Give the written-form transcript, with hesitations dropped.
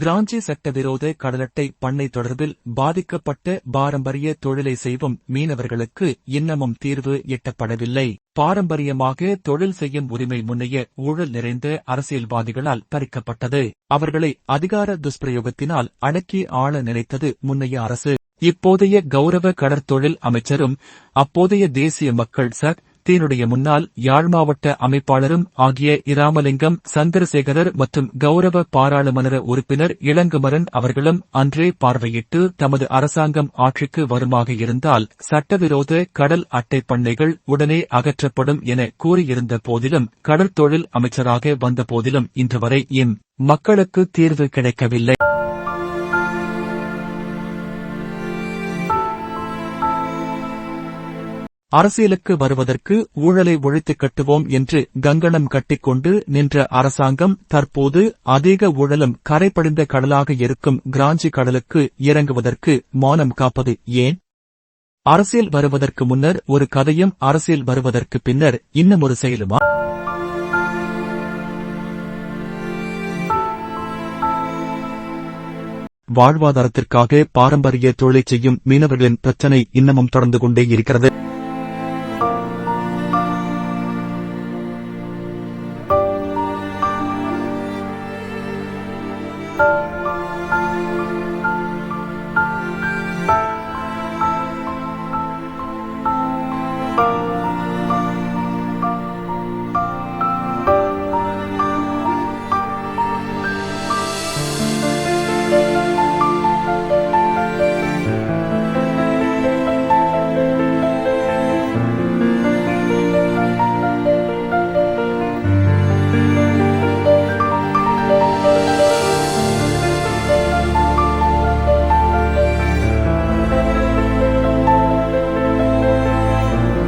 கிராஞ்சி சட்டவிரோத கடலட்டை பண்ணை தொடர்பில் பாதிக்கப்பட்ட பாரம்பரிய தொழிலை செய்யும் மீனவர்களுக்கு இன்னமும் தீர்வு எட்டப்படவில்லை. பாரம்பரியமாக தொழில் செய்யும் உரிமை முன்னைய ஊழல் நிறைந்த அரசியல்வாதிகளால் பறிக்கப்பட்டது. அவர்களை அதிகார துஷ்பிரயோகத்தினால் அடக்கி ஆள நினைத்தது முன்னைய அரசு. இப்போதைய கௌரவ கடற்தொழில் அமைச்சரும் அப்போதைய தேசிய மக்கள் சக்தியினுடைய முன்னாள் யாழ் மாவட்ட அமைப்பாளரும் ஆகிய இராமலிங்கம் சந்திரசேகரர் மற்றும் கௌரவ பாராளுமன்ற உறுப்பினர் இளங்குமரன் அவர்களும் அன்றே பார்வையிட்டு தமது அரசாங்கம் ஆட்சிக்கு வருமாக இருந்தால் சட்டவிரோத கடல் அட்டை பண்ணைகள் உடனே அகற்றப்படும் என கூறியிருந்த போதிலும் கடற்தொழில் அமைச்சராக வந்த போதிலும் இன்று வரை மக்களுக்கு தீர்வு கிடைக்கவில்லை. அரசியலுக்கு வருவதற்கு ஊழலை ஒழித்துக் கட்டுவோம் என்று கங்கணம் கட்டிக்கொண்டு நின்ற அரசாங்கம் தற்போது அதிக ஊழலும் கரைபடிந்த கடலாக இருக்கும் கிராஞ்சி கடலுக்கு இறங்குவதற்கு மௌனம் காப்பது ஏன்? அரசியல் வருவதற்கு முன்னர் ஒரு கதையும் அரசியல் வருவதற்கு பின்னர் இன்னுமொரு செயலுமா? வாழ்வாதாரத்திற்காக பாரம்பரிய தொழிலை செய்யும் மீனவர்களின் பிரச்சினை இன்னமும் தொடர்ந்து கொண்டே இருக்கிறது.